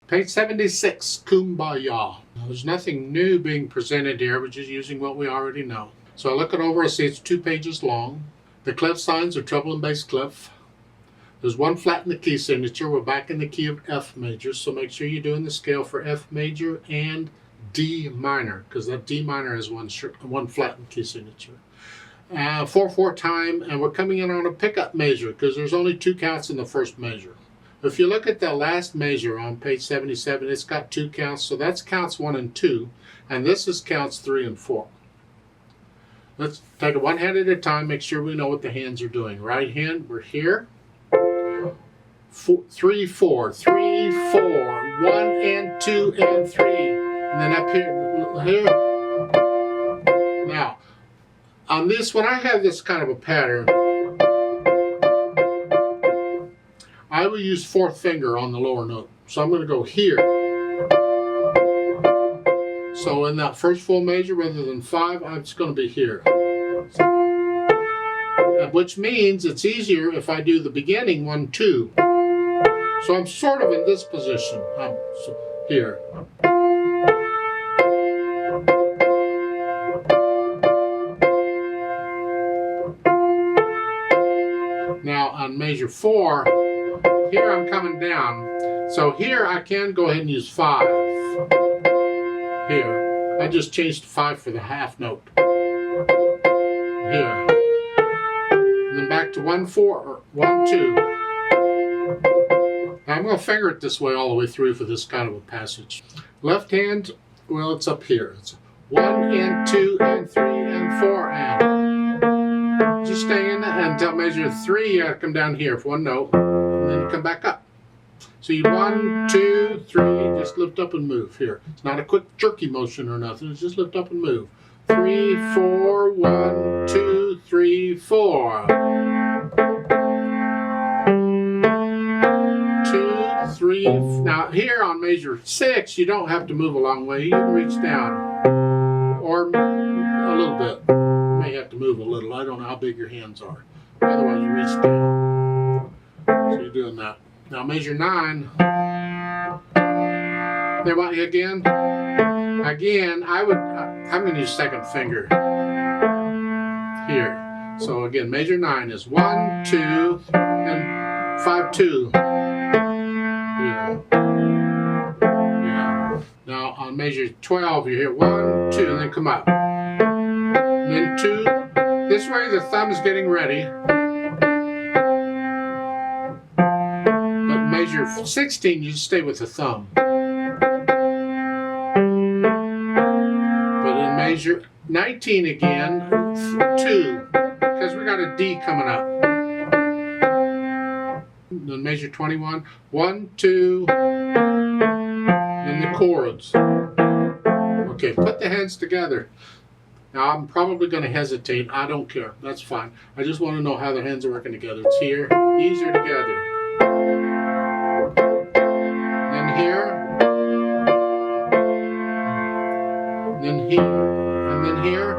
Page 76, Kum Ba Yah. Now, there's nothing new being presented here, we're just using what we already know. So I look it over, I see it's 2 pages long. The clef signs are treble and bass clef. There's one flat in the key signature. We're back in the key of F major, so make sure you're doing the scale for F major and D minor, because that D minor has one flat in key signature. 4/4 time, and we're coming in on a pickup measure, because there's only 2 counts in the first measure. If you look at the last measure on page 77, it's got 2 counts, so that's counts 1 and 2, and this is counts 3 and 4. Let's take it one hand at a time, make sure we know what the hands are doing. Right hand, we're here. 3, 4, 3, 4, 1 and 2 and 3. And then up here. Now, on this, when I have this kind of a pattern, I will use 4th finger on the lower note. So I'm going to go here. So in that first full measure, rather than 5, I'm just going to be here. Which means it's easier if I do the beginning 1, 2. So I'm sort of in this position. I'm here. Now on measure 4, here I'm coming down. So here I can go ahead and use 5. Here. I just changed 5 for the half note. Here. And then back to 1, 4, or 1, 2. Now I'm going to finger it this way all the way through for this kind of a passage. Left hand, well, it's up here. It's 1 and 2 and 3 and 4 and. Just stay in until measure 3. You got to come down here for one note, and then you come back up. So you 1, 2, 3, just lift up and move here. It's not a quick jerky motion or nothing. It's just lift up and move. 3, 4, 1, 2, 3, 4. 2, 3. Now here on measure 6, you don't have to move a long way. You can reach down, or a little bit. You may have to move a little. I don't know how big your hands are. Otherwise, you reach down. So you're doing that. Now measure 9. There, again. Again, I'm going to use 2nd finger here. So again, measure 9 is 1, 2, and 5, 2. Yeah. Yeah. Now on measure 12, you hear 1, 2, and then come up. And then 2. This way the thumb is getting ready. But measure 16, you stay with the thumb. Measure 19 again, 2, because we got a D coming up. Then measure 21, 1, 2, and the chords. Okay, put the hands together. Now I'm probably going to hesitate. I don't care. That's fine. I just want to know how the hands are working together. It's here. These are together. Then here. Then here. And then here.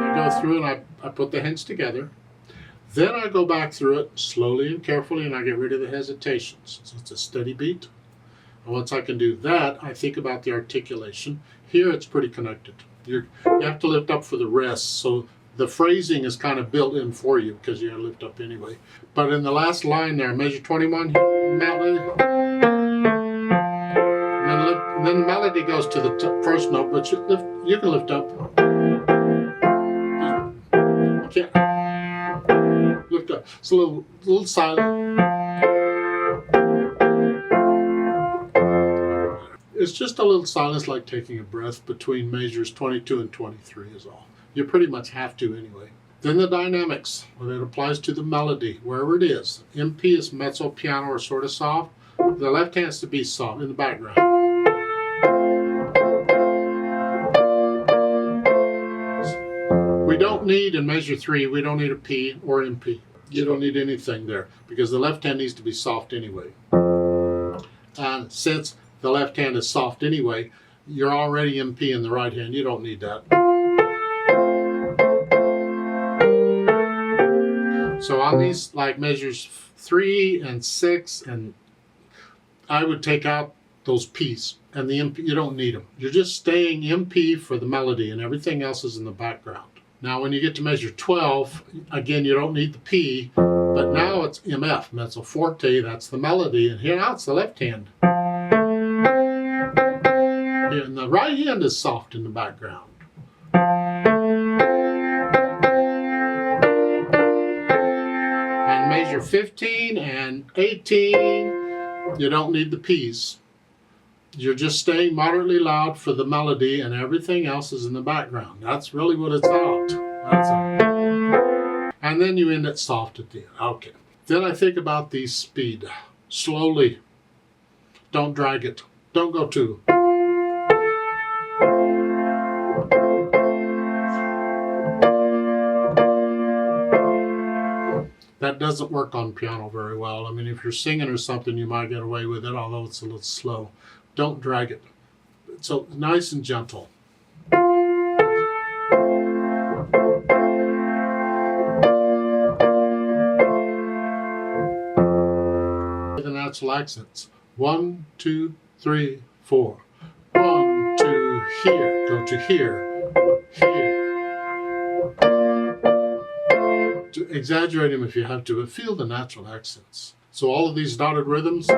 I go through and I put the hands together. Then I go back through it slowly and carefully, and I get rid of the hesitations. So it's a steady beat. And once I can do that, I think about the articulation. Here it's pretty connected. You have to lift up for the rest, so the phrasing is kind of built in for you because you got to lift up anyway. But in the last line there, measure 21, melody. And then the melody goes to the first note, but you can lift up. You can't lift up. It's a little silent. It's just a little silence, like taking a breath between measures 22 and 23 is all. You pretty much have to anyway. Then the dynamics, when it applies to the melody, wherever it is. MP is mezzo piano or sort of soft. The left hand has to be soft in the background. We don't need, in measure 3, we don't need a P or MP. You don't need anything there because the left hand needs to be soft anyway. And since the left hand is soft anyway, you're already MP in the right hand. You don't need that. So on these like measures 3 and 6, and I would take out those P's and the MP. You don't need them. You're just staying MP for the melody, and everything else is in the background. Now when you get to measure 12, again, you don't need the P, but now it's MF, mezzo forte, that's the melody, and here now it's the left hand. And the right hand is soft in the background. And measure 15 and 18, you don't need the P's. You're just staying moderately loud for the melody, and everything else is in the background. That's really what it's about. That's all. And then you end it soft at the end. Okay. Then I think about the speed. Slowly. Don't drag it. Don't go too. That doesn't work on piano very well. I mean, if you're singing or something, you might get away with it, although it's a little slow. Don't drag it. So nice and gentle. The natural accents. 1, 2, 3, 4. 1, 2, here. Go to here. Here. Exaggerate them if you have to, but feel the natural accents. So all of these dotted rhythms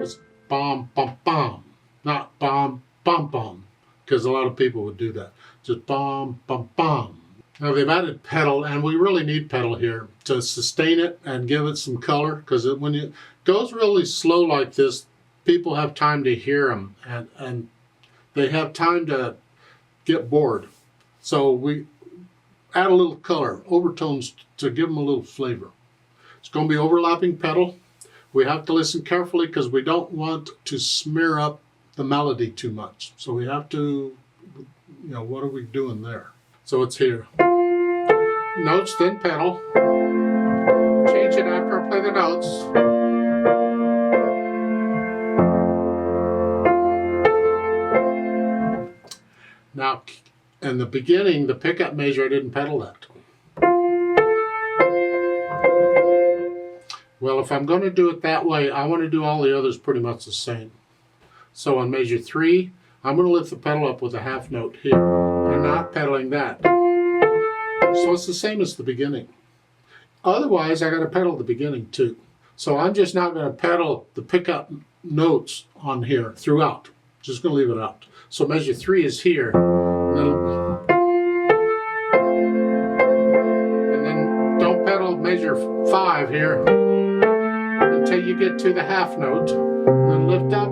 is bom, bom, bom, not bom, bom, bom, because a lot of people would do that. Just bom, bom, bom. Now they've added pedal, and we really need pedal here to sustain it and give it some color, because when it goes really slow like this, people have time to hear them, and they have time to get bored. So we add a little color, overtones, to give them a little flavor. It's going to be overlapping pedal. We have to listen carefully because we don't want to smear up the melody too much. So we have to, what are we doing there? So it's here. Notes, then pedal. Change it after I play the notes. Now, in the beginning, the pickup measure, I didn't pedal that. Well, if I'm going to do it that way, I want to do all the others pretty much the same. So on measure 3, I'm going to lift the pedal up with a half note here. I'm not pedaling that. So it's the same as the beginning. Otherwise, I got to pedal the beginning too. So I'm just not going to pedal the pickup notes on here throughout. Just going to leave it out. So measure 3 is here. And then don't pedal measure 5 here until you get to the half note. Then lift up.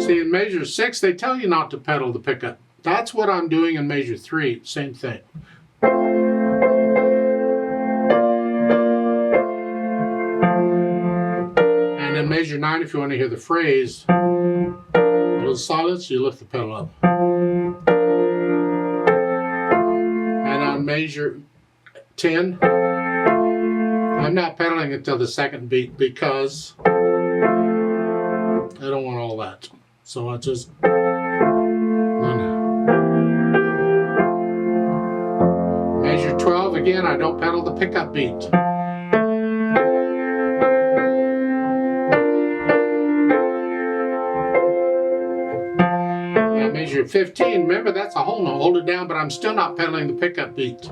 See, in measure 6, they tell you not to pedal the pickup. That's what I'm doing in measure 3. Same thing. And in measure 9, if you want to hear the phrase, a little silence, you lift the pedal up. And on measure 10, I'm not pedaling until the second beat because I don't want all that. So I just measure 12 again. I don't pedal the pickup beat. Now measure 15. Remember, that's a whole note. Hold it down, but I'm still not pedaling the pickup beat.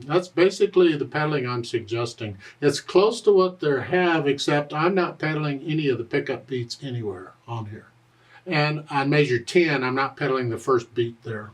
That's basically the pedaling I'm suggesting. It's close to what they have, except I'm not pedaling any of the pickup beats anywhere on here. And on measure 10, I'm not pedaling the first beat there.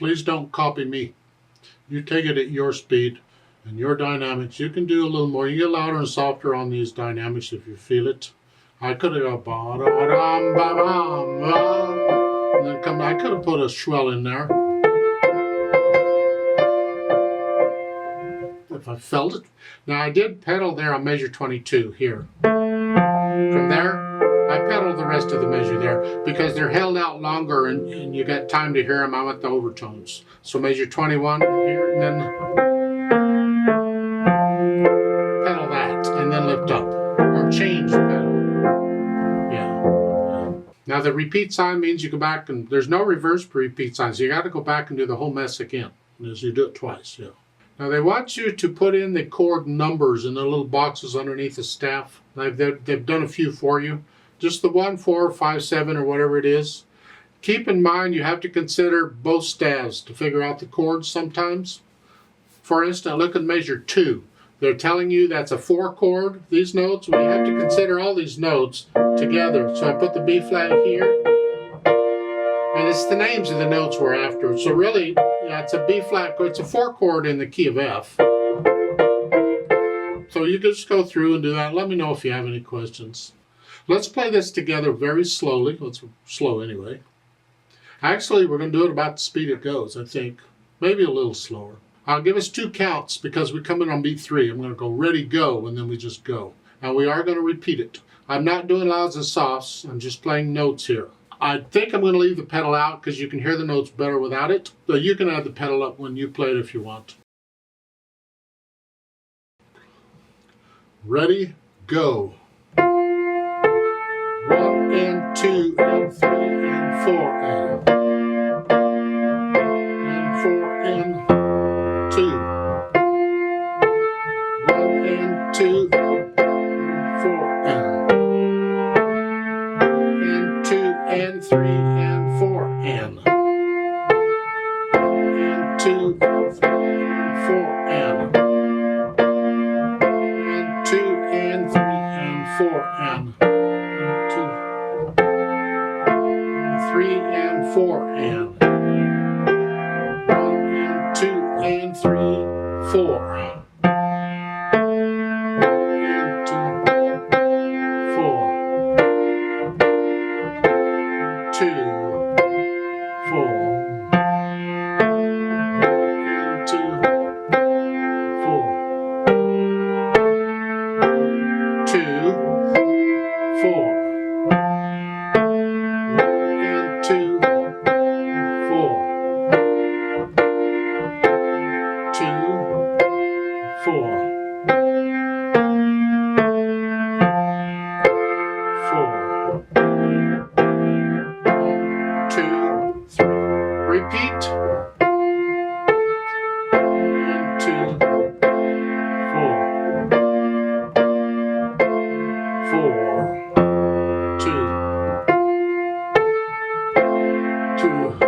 Please don't copy me. You take it at your speed and your dynamics. You can do a little more. You get louder and softer on these dynamics if you feel it. I could have gone ba-da-dum, ba-bum, ba, and then come. I could have put a swell in there if I felt it. Now I did pedal there on measure 22 here. From there, I pedaled the rest of the measure there because they're held out longer and you got time to hear them out with the overtones. So measure 21 here and then pedal that and then lift up or change the pedal. Yeah. Now the repeat sign means you go back and there's no reverse for repeat sign, so you got to go back and do the whole mess again as you do it twice. Yeah. Now they want you to put in the chord numbers in the little boxes underneath the staff. They've done a few for you. Just the 1, 4, 5, 7 or whatever it is. Keep in mind you have to consider both staves to figure out the chords sometimes. For instance, look at measure 2. They're telling you that's a 4 chord, these notes. We have to consider all these notes together. So I put the B flat here. And it's the names of the notes we're after. So really, yeah, it's a B flat chord. It's a 4 chord in the key of F. So you just go through and do that. Let me know if you have any questions. Let's play this together very slowly. Let's slow anyway. Actually, we're going to do it about the speed it goes, I think. Maybe a little slower. I'll give us 2 counts because we come in on beat 3. I'm going to go ready, go, and then we just go. And we are going to repeat it. I'm not doing louds and softs. I'm just playing notes here. I think I'm going to leave the pedal out because you can hear the notes better without it. So you can add the pedal up when you play it if you want. Ready, go. 1 and 2 and 3 and 4 and 4 and 2. 1 and 2 and 4 and 2 and 3 and 4 and 2 and 3 and 4 and 2 and 3 and 4 and 3 and 4 and 1 and 2 and 3, 4 and 2, 4, 2, 4 and 2, 4, 2, 4. 2, 4, 2, 4, 4, 2, 3. Repeat. 2, 4, 4, 2, 2.